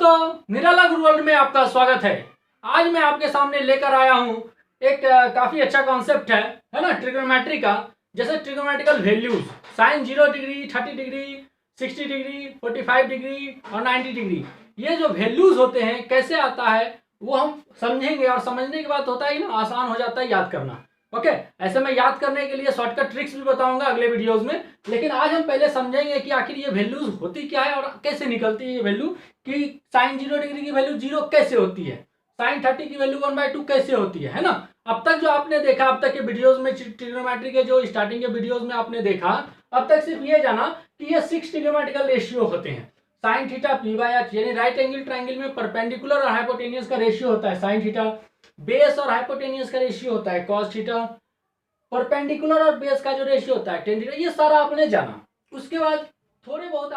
दोस्तों, निराला गुरु वर्ल्ड में आपका स्वागत है। आज मैं आपके सामने लेकर आया हूं एक काफी अच्छा कॉन्सेप्ट है ना, ट्रिग्नोमेट्री का। जैसे trigonometrical values, sine 0 degree, 30 degree, 60 degree, 45 degree और 90 डिग्री, ये जो वैल्यूज होते हैं कैसे आता है वो हम समझेंगे। और समझने के बाद होता है ना, आसान हो जाता है याद करना। ओके, ऐसे मैं याद करने के लिए शॉर्टकट ट्रिक्स भी बताऊंगा अगले वीडियोस में, लेकिन आज हम पहले समझेंगे कि आखिर ये वैल्यूज होती क्या है और कैसे निकलती है ये वैल्यू, कि साइन 0 डिग्री की वैल्यू 0 कैसे होती है, साइन 30 की वैल्यू 1/2 कैसे होती है ना। अब तक जो आपने देखा, अब तक के वीडियोस में, ट्रिग्नोमेट्री के जो स्टार्टिंग के वीडियोस में आपने देखा, अब तक सिर्फ ये जाना कि ये 6 ट्रिग्नोमेट्रिकल रेशियो होते हैं। Sine theta P by H, यानी राइट एंगल ट्राइंगल में परपेंडिकुलर और हाइपोटेनियस का रेशियो होता है साइन थीटा, बेस और हाइपोटेनियस का रेशियो होता है कॉस थीटा, परपेंडिकुलर और बेस का जो रेशियो होता है टेन थीटा। ये सारा आपने जाना। उसके बाद थोड़े बहुत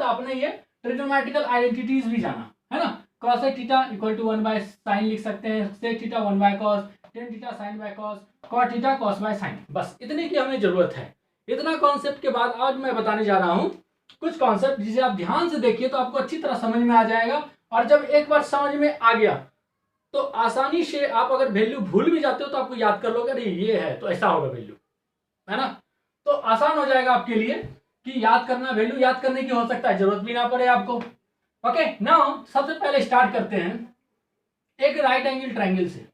आपने ये ट्रिग्नोमेट्रिकल आइडेंटिटीज भी जाना है ना। cos theta equal to 1/sin लिख सकते हैं, sec theta 1/cos, tan theta sin by cos, cot theta cos by sin। बस इतने की हमें जरूरत है। इतना कॉन्सेप्ट के बाद आज मैं बताने जा रहा हूं कुछ कॉन्सेप्ट जिसे आप ध्यान से देखिए तो आपको अच्छी तरह समझ में आ जाएगा। और जब एक बार समझ में आ गया तो आसानी से आप अगर वैल्यू भूल भी जाते हो तो आपको याद कर लोगे, अरे ये है तो ऐसा होगा वैल्यू, है ना। तो आसान हो जाएगा आपके लिए कि याद करना, वैल्यू याद करने की हो सकता है जरूरत भी ना पड़े आपको। ओके, नाउ सबसे पहले स्टार्ट करते हैं एक राइट एंगल ट्रायंगल से।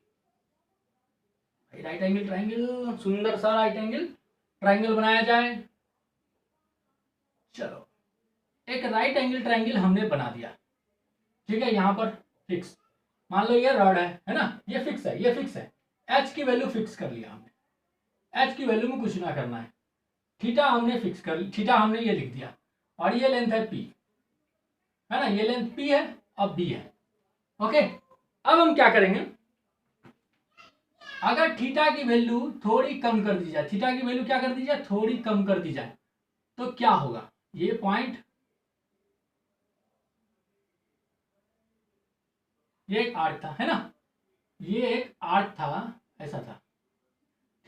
राइट एंगल ट्रायंगल, सुंदर सा राइट एंगल ट्रायंगल बनाया जाए। चलो, एक राइट एंगल ट्रायंगल हमने बना दिया, ठीक है। यहां पर फिक्स मान लो ये रॉड है ना, ये फिक्स है, ये फिक्स है। एच की वैल्यू फिक्स कर लिया हमने, एच की वैल्यू में कुछ ना करना है। थीटा हमने फिक्स कर, थीटा हमने ये लिख दिया, और ये लेंथ है पी, है ना, ये लेंथ पी है, अब बी है। ओके, अब हम क्या करेंगे, अगर थीटा की वैल्यू थोड़ी कम कर दी जाए, थीटा की वैल्यू क्या कर दी जाए, थोड़ी कम कर दी जाए, तो क्या होगा। ये पॉइंट, ये एक आर्क था, है ना, ये एक आर्क था, ऐसा था।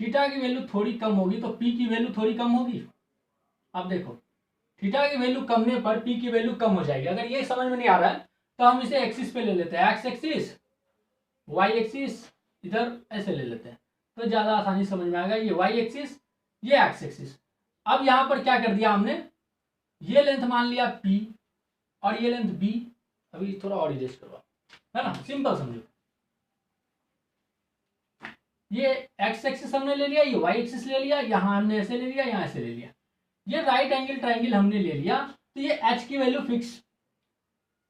थीटा की वैल्यू थोड़ी कम होगी तो पी की वैल्यू थोड़ी कम होगी। अब देखो, थीटा की वैल्यू कमने पर पी की वैल्यू कम हो जाएगी। अगर ये समझ में नहीं आ रहा है तो हम इसे एक्सिस पे ले लेते हैं, एक्स एक्सिस, वाई एक्सिस, इधर ऐसे ले लेते हैं तो ज्यादा आसानी समझ में आएगा। ये वाई एक्सिस, ये एक्स एक्सिस। अब यहां पर क्या कर दिया हमने, ये लेंथ मान लिया पी और ये लेंथ बी। अभी थोड़ा और इरेज करवा, है ना, सिंपल समझो। ये एक्स एक्सिस हमने ले लिया, ये वाई एक्सिस ले लिया, यहां हमने ऐसे ले लिया, यहां ऐसे ले लिया। ये राइट एंगल ट्रायंगल हमने ले लिया तो ये एच की वैल्यू फिक्स,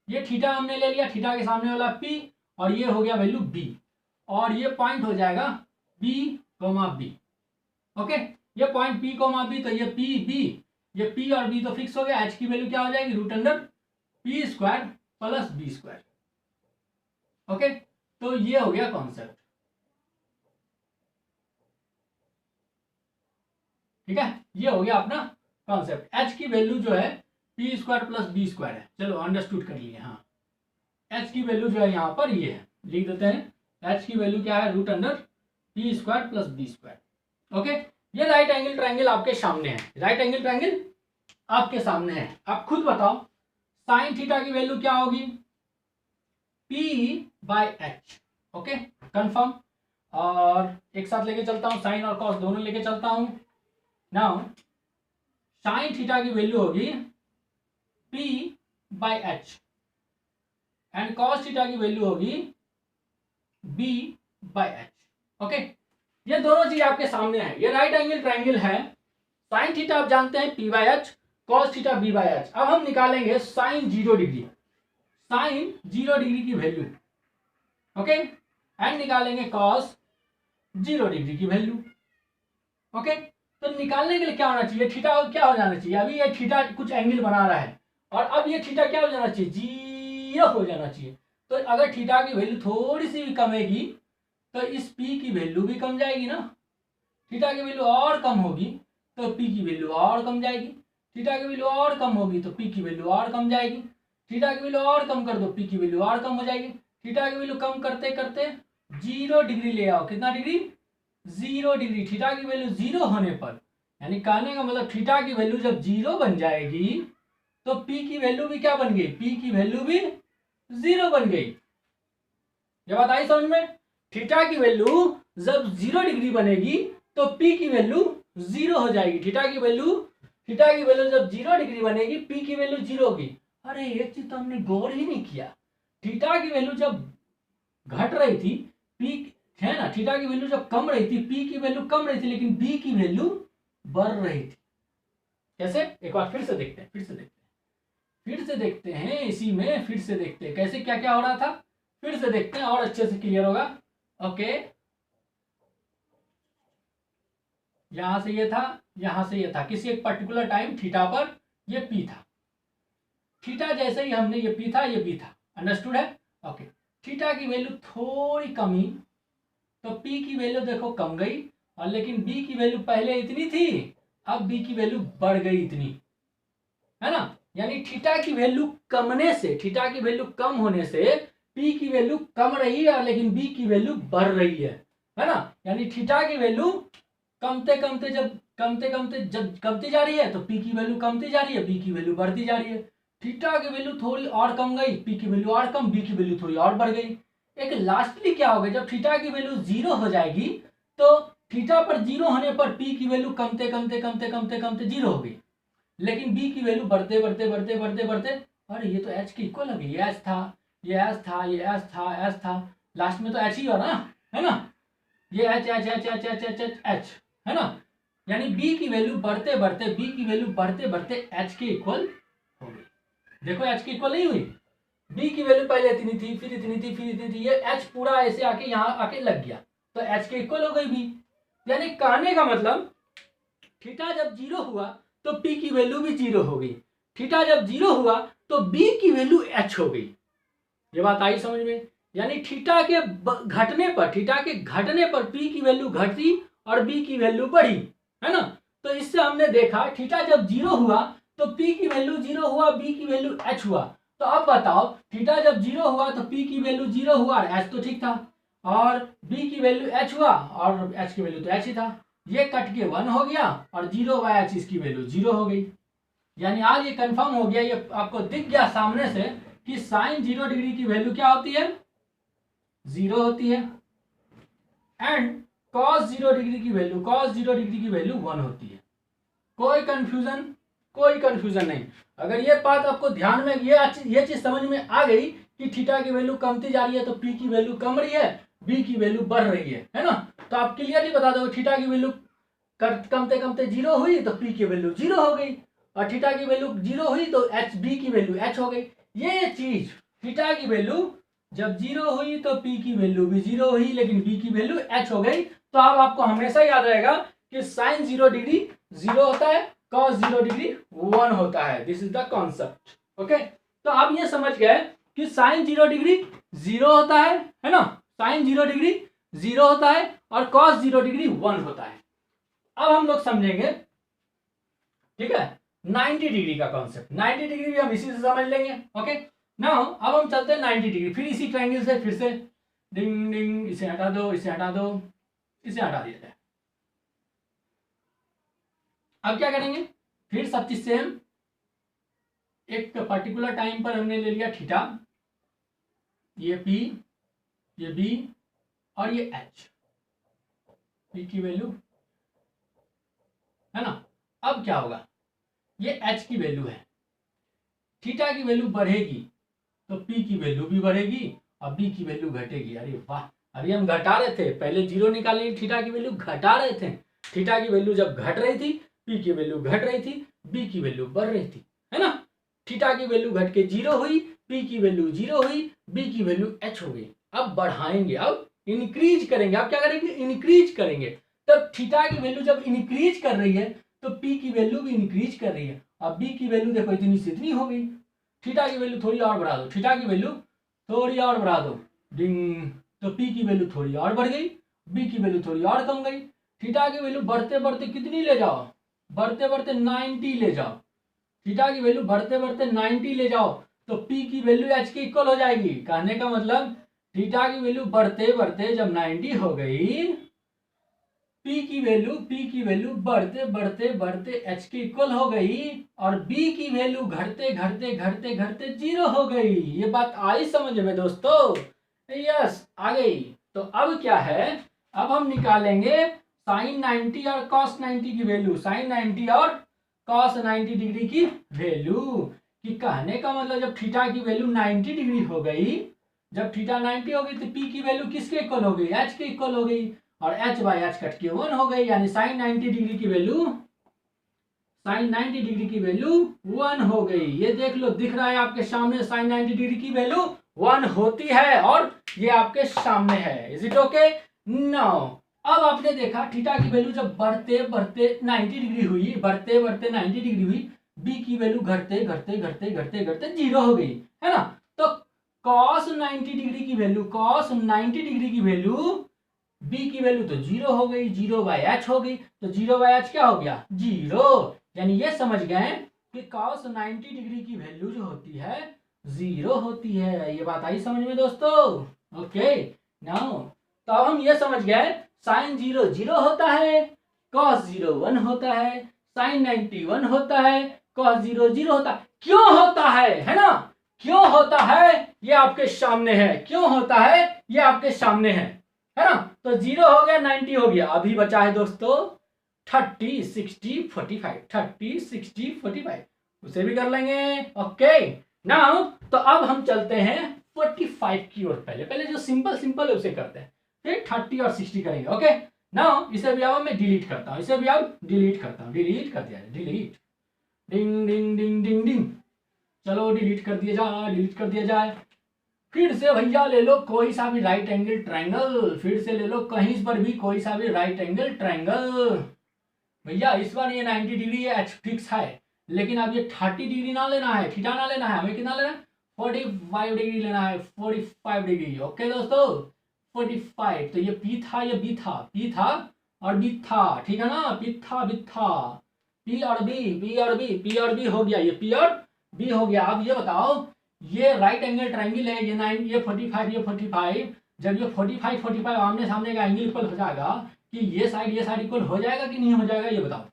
ये थीटा हमने ले लिया, थीटा के सामने वाला पी, और ये हो गया वैल्यू बी, और ये पॉइंट हो जाएगा बी कोमा बी। ओके, ये पॉइंट पी कोमा बी, तो ये पी बी, ये पी और बी तो फिक्स हो गया। एच की वैल्यू क्या हो जाएगी, root under P square plus B square. Okay, तो ये हो गया कॉन्सेप्ट, ठीक है। ये हो गया अपना कॉन्सेप्ट। एच की वैल्यू जो है P square plus B square है, चलो अंडरस्टूड कर लिए। हाँ, एच की वैल्यू जो है यहाँ पर ये है, लिख देते हैं। एच की वैल्यू क्या है, root under P square plus B square. Okay, ये राइट एंगल ट्रायंगल आपके सामने है, राइट एंगल ट्रायंगल आपके सामने है। आप खुद बताओ साइन थीटा की वैल्यू क्या होगी, P by H. Okay, confirm. और एक साथ लेके चलता हूं, साइन और कॉस दोनों लेके चलता हूं। नाउ साइन थीटा की वैल्यू होगी P by H, and cos theta की वैल्यू होगी B बाय एच। ओके, ये दोनों चीज आपके सामने है। ये राइट एंगल ट्रायंगल है, साइन थीटा आप जानते हैं P by H, cos theta B by H. अब हम निकालेंगे साइन 0 डिग्री, साइन 0 डिग्री की वैल्यू। ओके, एंड निकालेंगे कॉस 0 डिग्री की वैल्यू। ओके, तो निकालने के लिए क्या होना चाहिए, थीटा क्या हो जाना चाहिए। अभी ये थीटा कुछ एंगल बना रहा है और अब ये थीटा क्या हो जाना चाहिए, 0 हो जाना चाहिए। तो अगर थीटा की वैल्यू थोड़ी सी भी कमेगी तो इस पी की वैल्यू भी कम जाएगी ना। थीटा की वैल्यू और कम होगी तो पी की वैल्यू और कम जाएगी, थीटा की वैल्यू और कम होगी तो पी की वैल्यू और कम जाएगी, थीटा की वैल्यू और कम कर दो पी की वैल्यू और कम हो जाएगी। थीटा की वैल्यू कम करते करते 0 डिग्री ले आओ, कितना डिग्री, 0 डिग्री। थीटा की वैल्यू 0 होने पर, यानी कहने का मतलब थीटा की वैल्यू जब 0 बन जाएगी तो P की वैल्यू भी क्या बन गई, P की वैल्यू भी 0 बन गई। ये बात आई समझ में। थीटा की वैल्यू जब 0 डिग्री बनेगी तो P की वैल्यू 0 हो जाएगी। थीटा की वैल्यू जब 0 डिग्री बनेगी P की वैल्यू 0 होगी। अरे एक चीज तो हमने गौर ही नहीं किया, थीटा की वैल्यू जब घट रही थी P है ना, थीटा की वैल्यू जब कम रही थी P की वैल्यू कम रही थी, लेकिन B की वैल्यू बढ़ रही थी। कैसे, एक बार फिर से देखते हैं इसी में फिर से देखते हैं कैसे क्या क्या हो रहा था, फिर से देखते हैं और अच्छे से क्लियर होगा। ओके, यहां से ये था, यहां से ये था, किसी एक पर्टिकुलर टाइम थीटा पर ये P था। थीटा जैसे ही हमने ये P था ये B था, अंडरस्टूड है। ओके, थीटा की वैल्यू थोड़ी कमी तो P की वैल्यू देखो कम गई, और लेकिन B की वैल्यू पहले इतनी थी, अब B की वैल्यू बढ़ गई इतनी, है ना। यानी थीटा की वैल्यू कमने से, थीटा की वैल्यू कम होने से P की वैल्यू कम रही है, लेकिन B की वैल्यू बढ़ रही है ना। यानी थीटा की वैल्यू कमते कमते जब कमती जा रही है तो P की वैल्यू कमती जा रही है, B की वैल्यू बढ़ती जा रही है। थीटा की वैल्यू थोड़ी और कम गई, P की वैल्यू और कम, B की वैल्यू थोड़ी और बढ़ गई। एक लास्टली क्या होगा, जब थीटा की वैल्यू 0 हो जाएगी तो थीटा पर 0 होने पर P की वैल्यू कमते कमते 0 हो गई, लेकिन B की वैल्यू बढ़ते बढ़ते अरे ये तो H की इक्वल हो गई, ये H था, ये H था, ये H था, H था, लास्ट में तो H ही हो ना, है ना। ये H H H H H H H H है ना। यानी B की वैल्यू बढ़ते बढ़ते H के इक्वल हो गई। देखो H की इक्वल नहीं हुई, B की वैल्यू पहले इतनी थी, फिर इतनी थी, फिर इतनी थी, ये H पूरा ऐसे आके यहाँ आके लग गया तो H के इक्वल हो गई B। यानी कहने का मतलब थीटा जब 0 हुआ तो P की वैल्यू भी 0 हो गई, थीटा जब 0 हुआ तो B की वैल्यू H हो गई। ये बात आई समझ में। यानी थीटा के घटने पर P की वैल्यू घटी और B की वैल्यू बढ़ी, है ना। तो इससे हमने देखा थीटा जब 0 हुआ तो P की वैल्यू 0 हुआ, B की वैल्यू H हुआ। तो अब बताओ थीटा जब 0 हुआ तो P की वैल्यू 0 हुआ और H तो ठीक था, और B की वैल्यू H हुआ और H की वैल्यू तो H ही था। ये कट के 1 हो गया और 0/H इसकी वैल्यू 0 हो गई। यानी आज ये कंफर्म हो गया, ये आपको दिख गया सामने से कि साइन 0 डिग्री की वैल्यू क्या होती है, 0 होती है, एंड cos 0 डिग्री की वैल्यू 1 होती है। कोई कंफ्यूजन नहीं। अगर ये बात आपको ध्यान में, ये चीज समझ में आ गई कि थीटा की वैल्यू कमती जा रही है तो P की वैल्यू कम रही है, B की वैल्यू बढ़ रही है ना। तो आप क्लियरली बता दो थीटा की वैल्यू कमते 0 हुई तो P की वैल्यू 0 हो गई, और थीटा की वैल्यू 0 हुई तो B की वैल्यू H हो गई। ये चीज थीटा की वैल्यू जब 0 हुई तो P की वैल्यू भी 0 हुई, लेकिन B की वैल्यू H हो गई। तो अब आपको हमेशा याद रहेगा कि साइन 0 डिग्री 0 होता है, cos 0 डिग्री 1 होता है। This is the concept. Okay, तो आप ये समझ गए कि साइन 0 डिग्री 0 होता है ना, साइन 0 डिग्री 0 होता है और cos 0 डिग्री 1 होता है। अब हम लोग समझेंगे, ठीक है, 90 डिग्री का कॉन्सेप्ट। 90 डिग्री भी हम इसी से समझ लेंगे। ओके, नाउ अब हम चलते हैं 90 डिग्री, फिर इसी ट्रायंगल से फिर से डिंग डिंग, इसे हटा दो, इसे हटा दो, इसे हटा दिया जाए। अब क्या करेंगे, फिर सब चीज सेम, एक पर्टिकुलर टाइम पर हमने ले लिया थीटा, ये P, ये B और ये H, P की वैल्यू, है ना। अब क्या होगा, ये H की वैल्यू है, थीटा की वैल्यू बढ़ेगी तो P की वैल्यू भी बढ़ेगी और B की वैल्यू घटेगी। अरे वाह, अभी हम घटा रहे थे, पहले 0 निकालने थीटा की वैल्यू घटा रहे थे। थीटा की वैल्यू जब घट रही थी P की वैल्यू घट रही थी, B की वैल्यू बढ़ रही थी, है ना। थीटा की वैल्यू घट के 0 हुई, P की वैल्यू 0 हुई, B की वैल्यू H हो गई। अब बढ़ाएंगे, अब इंक्रीज करेंगे। अब क्या करेंगे, इंक्रीज करेंगे। तब थीटा की वैल्यू जब इंक्रीज कर रही है तो P की वैल्यू भी इंक्रीज कर रही है, और B की वैल्यू देखो इतनी से इतनी हो गई। थीटा की वैल्यू थोड़ी और बढ़ा दो, थीटा की वैल्यू थोड़ी और बढ़ा दो, डिंग, तो P की वैल्यू थोड़ी और बढ़ गई, B की वैल्यू थोड़ी और कम गई। थीटा की वैल्यू बढ़ते बढ़ते कितनी ले जाओ, बढ़ते बढ़ते 90 ले जाओ। थीटा की वैल्यू बढ़ते बढ़ते 90 ले जाओ तो P की वैल्यू H के इक्वल हो जाएगी। कहने का मतलब थीटा की वैल्यू बढ़ते बढ़ते जब 90 हो गई P की वैल्यू बढ़ते बढ़ते बढ़ते h के इक्वल हो गई और B की वैल्यू घटते घटते घटते घटते 0 हो गई। ये बात आई समझ में दोस्तों? यस, आ गई। तो अब क्या है, अब हम निकालेंगे साइन 90 और कॉस 90 की वैल्यू, साइन 90 और कॉस 90 डिग्री की वैल्यू। कि कहने का मतलब जब थीटा की वैल्यू 90 डिग्री हो गई, जब थीटा 90 हो गई तो P की वैल्यू किसके इक्वल हो गई? H के इक्वल हो गई और h बाई एच कट के 1 हो गई, यानी साइन 90 डिग्री की वैल्यू, साइन 90 डिग्री की वैल्यू 1 हो गई। ये देख लो, दिख रहा है आपके सामने, साइन 90 डिग्री की वैल्यू 1 होती है और ये आपके सामने है। Is it okay? नाउ अब आपने देखा थीटा की वैल्यू जब बढ़ते बढ़ते 90 डिग्री हुई, बढ़ते बढ़ते 90 डिग्री हुई, बी की वैल्यू घटते घटते घटते घटते घटते 0 हो गई, है ना? तो cos 90 डिग्री की वैल्यू, cos 90 डिग्री की वैल्यू b की वैल्यू तो 0 हो गई, 0 बाई एच हो गई। तो 0 बाई एच क्या हो गया? 0। यानी ये समझ गए कि cos 90 डिग्री की वैल्यू जो होती है 0 होती है। ये बात आई समझ में दोस्तों? ओके, नाउ तो अब हम ये समझ गए साइन 0 0 होता है, cos 0 1 होता है, साइन 90 1 होता है, cos 0 0 होता है। क्यों होता है ना? क्यों होता है ये आपके सामने है, क्यों होता है ये आपके सामने है ना? तो 0 हो गया, 90 हो गया, अभी बचा है दोस्तों 30 60 45, 30 60 45, उसे भी कर लेंगे। ओके, नाउ तो अब हम चलते हैं 45 की ओर। पहले पहले जो सिंपल सिंपल है उसे करते हैं, फिर 30 और 60 करेंगे। ओके, नाउ इसे भी अब मैं डिलीट करता हूं, इसे भी अब डिलीट करता हूं, डिलीट कर दिया जाए, डिलीट, डिंग डिंग डिंग डिंग डिंग, चलो डिलीट कर दिया जाए, डिलीट कर दिया जाए। फिर से भैया ले लो कोई सा भी राइट एंगल ट्रायंगल, फिर से ले लो कहीं पर भी कोई सा भी राइट एंगल ट्रायंगल। भैया इस बार ये 90 डिग्री एच फिक्स है, लेकिन अब ये 30 डिग्री ना लेना है, थीटा ना लेना है, हमें कितना लेना है? 45 डिग्री लेना है, 45 डिग्री। ओके दोस्तों, 45। तो ये P था, ये B था, P था और B था, ठीक है ना? P था, B था, P और B, P और B, P और B हो गया, ये P और B हो गया। अब ये बताओ, ये राइट एंगल ट्रायंगल है, ये 9, ये 45, ये 45। जब ये 45 45 आमने सामने का एंगल इक्वल हो जाएगा, कि ये साइड इक्वल हो जाएगा कि नहीं हो जाएगा, ये बताओ।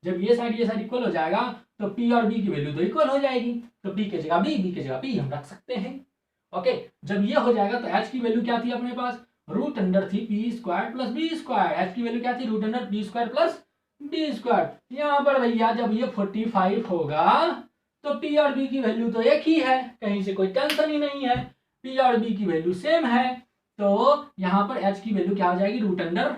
जब ये साइड इक्वल हो जाएगा तो P और B की वैल्यू तो इक्वल हो जाएगी, तो P की जगह B, B की जगह P हम रख सकते हैं। ओके, जब ये हो जाएगा तो H की वैल्यू क्या थी अपने पास? रूट अंडर थी P square plus B square. H की वैल्यू क्या थी? Root under P square plus B square. यहाँ पर भैया जब ये 45 होगा तो P और B की वैल्यू तो एक ही है, कहीं से कोई टेंशन ही नहीं है, P और B की वैल्यू सेम है। तो यहाँ पर H की वैल्यू क्या हो जाएगी? Root under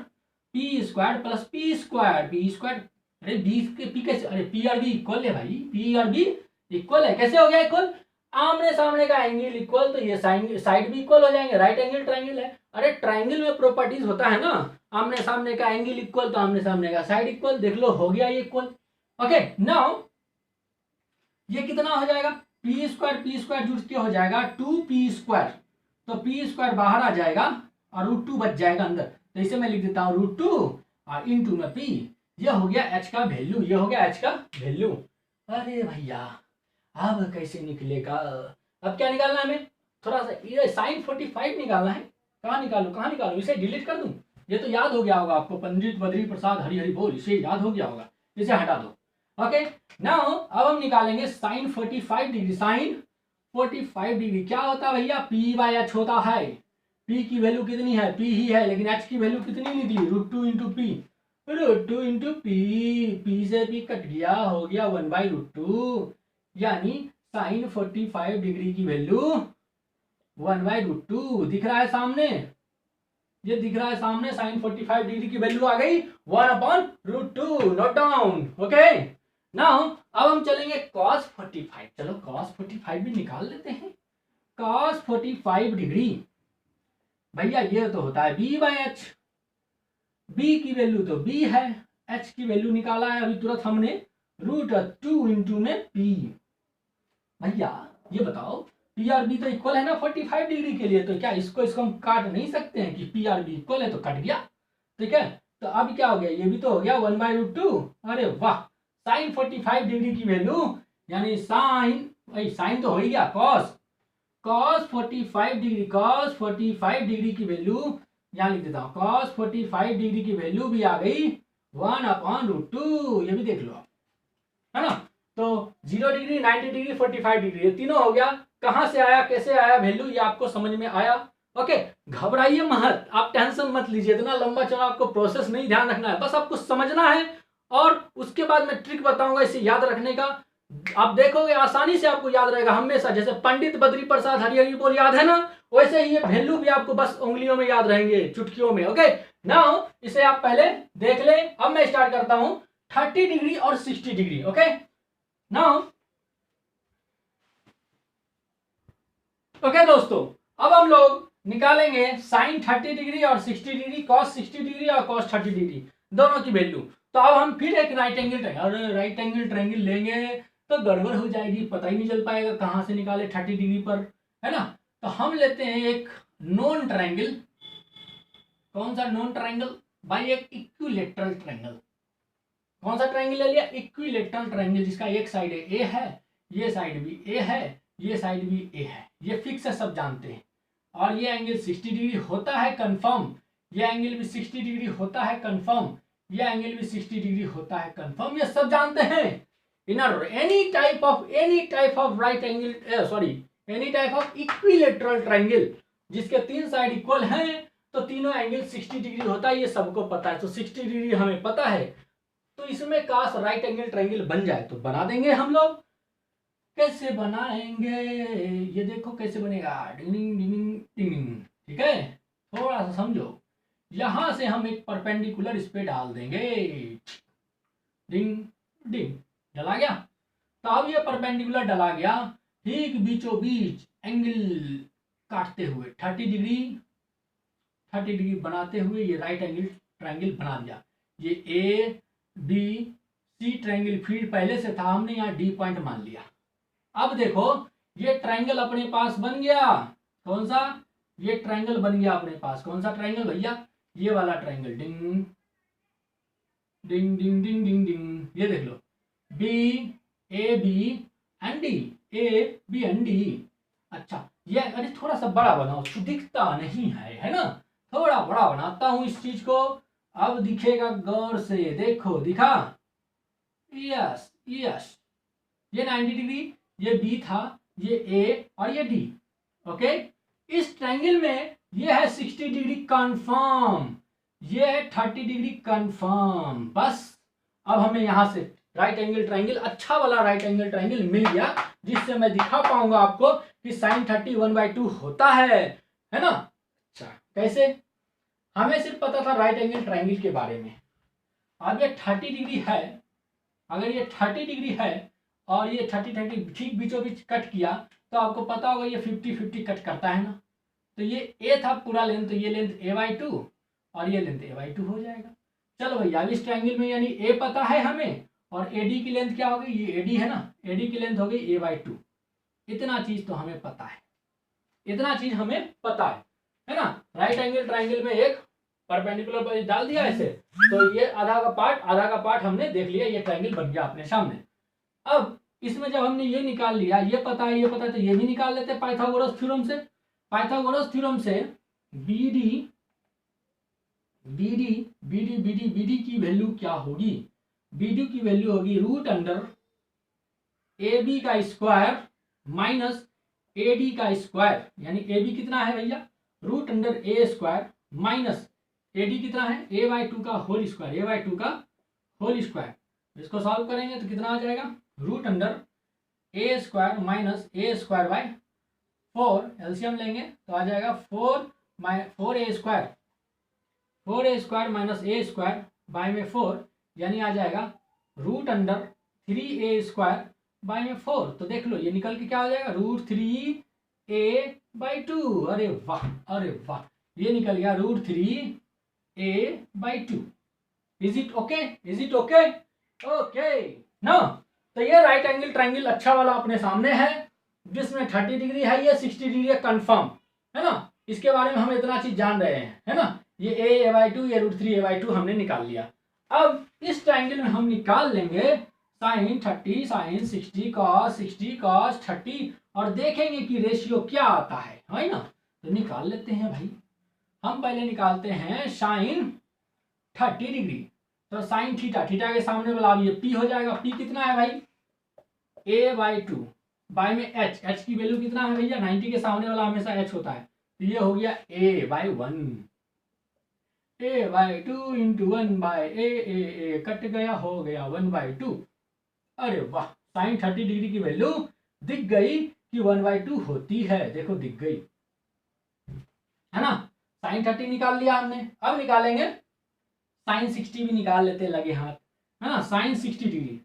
P square plus P square, P square, अरे B के P कैसे, अरे P और B इक्वल है भाई, P और B इक्वल है। कैसे हो गया इक्वल? आमने सामने का एंगल इक्वल, तो ये साइड भी इक्वल हो जाएंगे, राइट एंगल ट्रायंगल है। अरे ट्रायंगल में प्रॉपर्टीज होता है ना, आमने सामने का एंगल इक्वल तो आमने सामने का साइड इक्वल, देख लो हो गया ये इक्वल। ओके, नाउ ये कितना हो जाएगा? P स्क्वायर जुड़ के हो जाएगा 2P स्क्वायर, तो P स्क्वायर बाहर आ जाएगा और रूट 2 बच जाएगा अंदर, तो इसे मैं लिख देता हूँ रूट 2 और इनटू में P। ये हो गया H का वैल्यू, ये हो गया H का वैल्यू। अरे भैया अब कैसे निकलेगा? अब क्या निकालना है हमें? थोड़ा सा ये साइन 45 निकालना है। कहाँ निकालू? इसे डिलीट कर दूं? ये तो याद हो गया होगा आपको, पंडित बद्री प्रसाद हरि हरि बोल, इसे याद हो गया होगा, इसे हटा दो। ओके, नाउ अब हम निकालेंगे साइन 45 डिग्री। साइन 45 डिग्री क्या होता है भैया? P बाई एच होता है। P की वैल्यू कितनी है? P ही है, लेकिन H की वैल्यू कितनी निकली? Root 2 into P, root 2 into P, P से P कट गया, हो गया 1 बाई रूट 2, यानी साइन 45 डिग्री की वैल्यू 1 बाई रूट 2 दिख रहा है सामने, ये दिख रहा है सामने, साइन 45 डिग्री की वैल्यू आ गई 1 upon root 2। Note down. Okay, now अब हम चलेंगे cos 45। चलो cos 45 भी निकाल लेते हैं। cos 45 डिग्री भैया ये तो होता है B बाई एच, B की वैल्यू तो B है, H की वैल्यू निकाला है अभी तुरंत हमने, रूट 2 इंटू में P। भैया ये बताओ P और B तो इक्वल है ना 45 डिग्री के लिए, तो क्या इसको हम काट नहीं सकते हैं कि P और B इक्वल है तो कट गया, ठीक है? तो अब क्या हो गया? ये भी तो हो गया 1 बाई रूट 2। अरे वाह, साइन 45 डिग्री की वैल्यू, यानी साइन तो हो ही गया, cos 45 डिग्री, cos 45 डिग्री की वैल्यू यहाँ लिख देता हूँ cos 45 डिग्री की वैल्यू भी आ गई 1/√2, ये भी देख लो आप, है ना। तो 0 डिग्री, 90 डिग्री, 45 डिग्री, ये तीनों हो गया। कहां से आया, कैसे आया वैल्यू, ये आपको समझ में आया। ओके, घबराइए मत, आप टेंशन मत लीजिए, इतना लंबा चौड़ा आपको प्रोसेस नहीं ध्यान रखना है, बस आपको समझना है और उसके बाद मैं ट्रिक बताऊंगा इसे याद रखने का। आप देखोगे आसानी से आपको याद रहेगा हमेशा, जैसे पंडित बद्री प्रसाद हरिहरी बोल याद है ना, वैसे ही ये वैल्यू भी आपको बस उंगलियों में याद रहेंगे, चुटकियों में। ओके, नाउ इसे आप पहले देख ले। अब मैं स्टार्ट करता हूं 30 डिग्री और 60 डिग्री। ओके, नाउ ओके दोस्तों, अब हम लोग निकालेंगे साइन 30 डिग्री और 60 डिग्री, कॉस 60 डिग्री और कॉस 30 डिग्री, दोनों की वैल्यू। तो अब हम फिर एक राइट एंगल ट्रायंगल, अरे राइट एंगल ट्रायंगल लेंगे तो गड़बड़ हो जाएगी, पता ही नहीं चल पाएगा कहां से निकाले 30 डिग्री पर, है ना। तो हम लेते हैं एक नॉन ट्रायंगल। कौन सा नॉन ट्रायंगल भाई, एक इक्विलेटरल ट्रायंगल। कौन सा ट्रायंगल ले लिया, इक्विलेटरल ट्रायंगल, जिसका एक साइड ए है, ये साइड भी ए है, ये साइड भी ए है, ये फिक्स है, सब जानते हैं। और ये एंगल 60 डिग्री होता है कंफर्म, ये एंगल भी 60 डिग्री होता है कंफर्म, ये एंगल भी 60 डिग्री होता है कंफर्म, ये सब जानते हैं। In any type of right angle, sorry, any type of equilateral triangle जिसके तीन साइड इक्वल हैं, तो तीनों एंगल 60 डिग्री होता है, ये सबको पता है। तो 60 डिग्री हमें पता है, तो इसमें काश राइट एंगल ट्रायंगल बन जाए तो बना देंगे हम लोग। कैसे बनाएंगे ये देखो कैसे बनेगा, डिंग डिंग डिंग, ठीक है, थोड़ा सा समझो। यहां से हम एक परपेंडिकुलर इस पे डाल देंगे, डिंग डिंग, डला गया। तो अब ये परपेंडिकुलर डला गया, ठीक बीचों बीच एंगल काटते हुए 30 डिग्री बनाते हुए ये राइट एंगल ट्रायंगल बना दिया। ये ए बी सी ट्रायंगल फिर पहले से था, हमने यहाँ डी पॉइंट मान लिया। अब देखो ये ट्रायंगल अपने पास बन गया, कौन सा, ये ट्रायंगल बन गया अपने पास। कौन सा ट्रायंगल भैया, ये वाला ट्रायंगल, डिंग डिंग डिंग डिंग डिंग डिंग, ये देख लो, B A B and D, A B and D. अच्छा, ये अरे थोड़ा सा बड़ा बनाओ, दिखता नहीं है ना, थोड़ा बड़ा बनाता हूं इस चीज को, अब दिखेगा, गौर से देखो, दिखा, यस यस, ये 90 डिग्री, ये बी था, ये ए और ये डी। ओके, इस ट्रायंगल में ये है 60 डिग्री कंफर्म, ये है 30 डिग्री कंफर्म। बस अब हमें यहां से राइट एंगल ट्रायंगल, अच्छा वाला राइट एंगल ट्रायंगल मिल गया, जिससे मैं दिखा पाऊंगा आपको कि साइन 30 1/2 होता है ना। अच्छा, कैसे, हमें सिर्फ पता था राइट एंगल ट्रायंगल के बारे में। अब ये 30 डिग्री है, अगर ये 30 डिग्री है और ये 30 ठीक बीचों बीच कट किया, तो आपको पता होगा ये 50-50 कट करता है ना। तो ये ए था पूरा लेंथ, तो ये लेंथ a/2 और ये लेंथ a/2 हो जाएगा। चलो भैया, अब इस ट्रायंगल में यानी ए पता है हमें, और एडी की लेंथ क्या होगी, ये एडी है ना, एडी की लेंथ हो गई a/2। इतना चीज तो हमें पता है, इतना चीज हमें पता है ना। राइट एंगल ट्रायंगल में एक परपेंडिकुलर डाल दिया ऐसे, तो ये आधा का पार्ट हमने देख लिया, ये ट्रायंगल बन गया अपने सामने। अब इसमें जब हमने ये निकाल लिया, ये पता है तो ये भी निकाल लेते हैं पाइथागोरस थ्योरम से। पाइथागोरस थ्योरम से BD की वैल्यू क्या होगी, BD की वैल्यू होगी √AB का स्क्वायर माइनस AD का स्क्वायर, यानी AB कितना है भैया, √A² माइनस AD कितना है, a/2 का होल स्क्वायर, इसको सॉल्व करेंगे तो कितना आ जाएगा, √A² माइनस A²/4, एलसीएम लेंगे तो आ जाएगा 4A² माइनस A²/4, यानी आ जाएगा √3A²/4। तो देख लो ये निकल के क्या हो जाएगा, √3A/2। अरे वाह, ये निकल गया √3A/2। इज इट ओके ना। तो ये राइट एंगल ट्रायंगल अच्छा वाला अपने सामने है, जिसमें 30 डिग्री है, ये 60 डिग्री है कंफर्म, है ना। इसके बारे में हम इतना चीज जान रहे हैं, है ना। ये a/2, ये √3A/2 हमने निकाल लिया। अब इस ट्रायंगल में हम निकाल लेंगे साइन 30 साइन 60 cos 30, और देखेंगे कि रेशियो क्या आता है ना। तो निकाल लेते हैं भाई, हम पहले निकालते हैं साइन 30 डिग्री। तो साइन थीटा, थीटा के सामने वाला अब ये पी हो जाएगा। पी कितना है भाई, a/2 बाय में एच, एच की वैल्यू कितना है भैया 90 के सामने वाला हमेशा एच होता है। तो ये हो गया a/1, a/2 into 1/a cut गया, हो गया 1/2। अरे वाह, साइन 30 डिग्री की वैल्यू दिख गई कि 1/2 होती है। देखो दिख गई है ना। साइन 30 निकाल लिया हमने। अब निकालेंगे साइन 60 भी निकाल लेते, लगे हाथ है ना। साइन 60 डिग्री,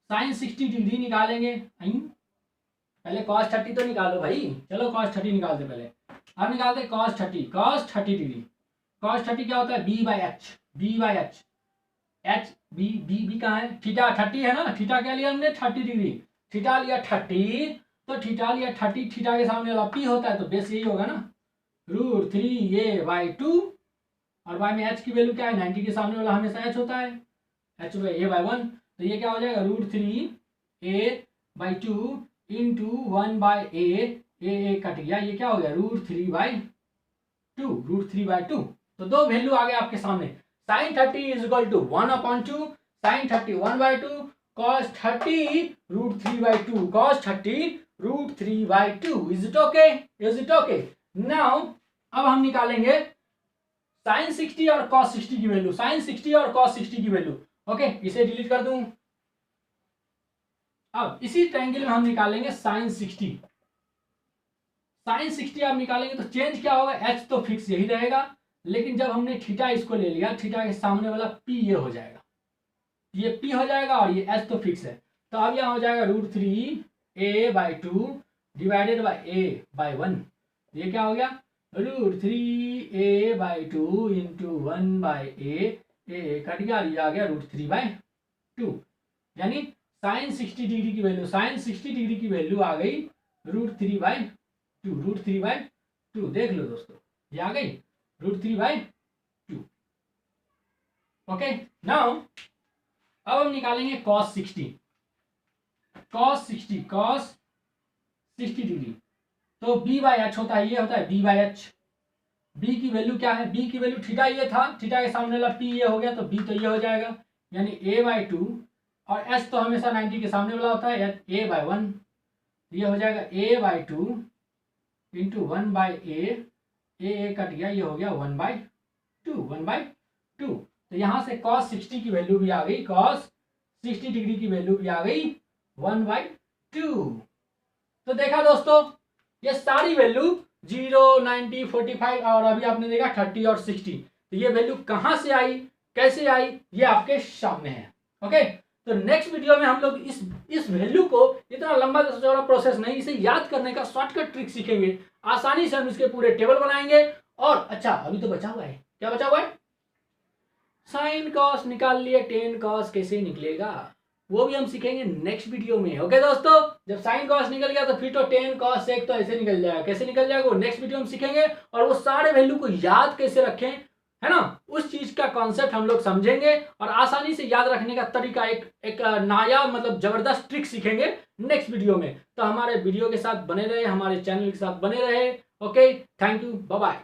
साइन 60 डिग्री निकालेंगे। पहले cos 30 तो निकालो भाई, चलो cos 30 निकालते पहले। अब निकालते cos 30, cos 30 डिग्री। cos 30 क्या होता है, b/h, b/h, h b b b कहाँ है, थीटा 30 है ना। थीटा क्या लिया हमने 30 डिग्री, थीटा लिया 30, तो थीटा लिया 30, थीटा के सामने वाला p होता है, तो बेस यही होगा ना, √3a/2। और बाय में h की वैल्यू क्या है, 90 के सामने वाला हमेशा h होता है, h/a/1। तो ये क्या हो जाएगा, √3a/2 इंटू 1/a कट गया, ये क्या हो गया √3/2। तो दो वैल्यू आ गए आपके सामने। Sine 30 is equal to 1/2, sine 30 1/2, cos 30 √3/2, cos 30 √3/2। Is it okay, is it okay. Now अब हम निकालेंगे साइन 60 और cos 60 की वैल्यू, साइन 60 और cos 60 की वैल्यू। ओके, इसे डिलीट कर दूं। अब इसी ट्रायंगल में हम निकालेंगे साइन 60। साइन 60 आप निकालेंगे तो चेंज क्या होगा, एच तो फिक्स यही रहेगा, लेकिन जब हमने थीटा इसको ले लिया, थीटा के सामने वाला पी ये हो जाएगा, ये पी हो जाएगा और ये एच तो फिक्स है। तो अब यहाँ हो जाएगा √3a/2 डिवाइडेड बाय a/1। ये क्या हो गया, √3a/2 इंटू 1/a, कट गया, ये आ गया √3/2। यानी साइन 60 डिग्री की वैल्यू, साइन 60 डिग्री की वैल्यू आ गई √3/2, √3/2। देख लो दोस्तों, ये आ गई √3/2। ओके, नाउ अब हम निकालेंगे cos 60, cos 60 डिग्री। तो b/h होता है, ये होता है b/h। b की वैल्यू क्या है, b की वैल्यू थीटा ये था, थीटा के सामने वाला p ये हो गया, तो b तो ये हो जाएगा, यानी a/2, और h तो हमेशा 90 के सामने वाला होता है, a/1। ये हो जाएगा a/2 into 1/a, a cut गया, ये हो गया 1/2। तो यहां से cos 60 की वैल्यू भी आ गई, cos 60 डिग्री की वैल्यू भी आ गई 1/2। तो देखा दोस्तों, ये सारी वैल्यू 0, 90, 45 और अभी आपने देखा 30 और 60। तो ये वैल्यू कहां से आई, कैसे आई, ये आपके सामने है। ओके, तो नेक्स्ट वीडियो में हम लोग इस वैल्यू को, इतना लंबा चौड़ा प्रोसेस नहीं, इसे याद करने का शॉर्टकट ट्रिक सीखेंगे। आसानी से हम इसके पूरे टेबल बनाएंगे। और अच्छा, अभी तो बचा हुआ है, क्या बचा हुआ है, साइन कॉस निकाल लिए, टेन कॉस कैसे निकलेगा वो भी हम सीखेंगे नेक्स्ट वीडियो में। ओके दोस्तों, जब साइन कॉस निकल गया तो फिर तो टेन कॉस सेक तो ऐसे निकल जाएगा, कैसे निकल जाएगा वो नेक्स्ट वीडियो में सीखेंगे। और वो सारे वैल्यू को याद कैसे रखें, है ना, उस चीज का कॉन्सेप्ट हम लोग समझेंगे और आसानी से याद रखने का तरीका, एक नायाब मतलब जबरदस्त ट्रिक सीखेंगे नेक्स्ट वीडियो में। तो हमारे वीडियो के साथ बने रहे, हमारे चैनल के साथ बने रहे। Okay, thank you, bye bye.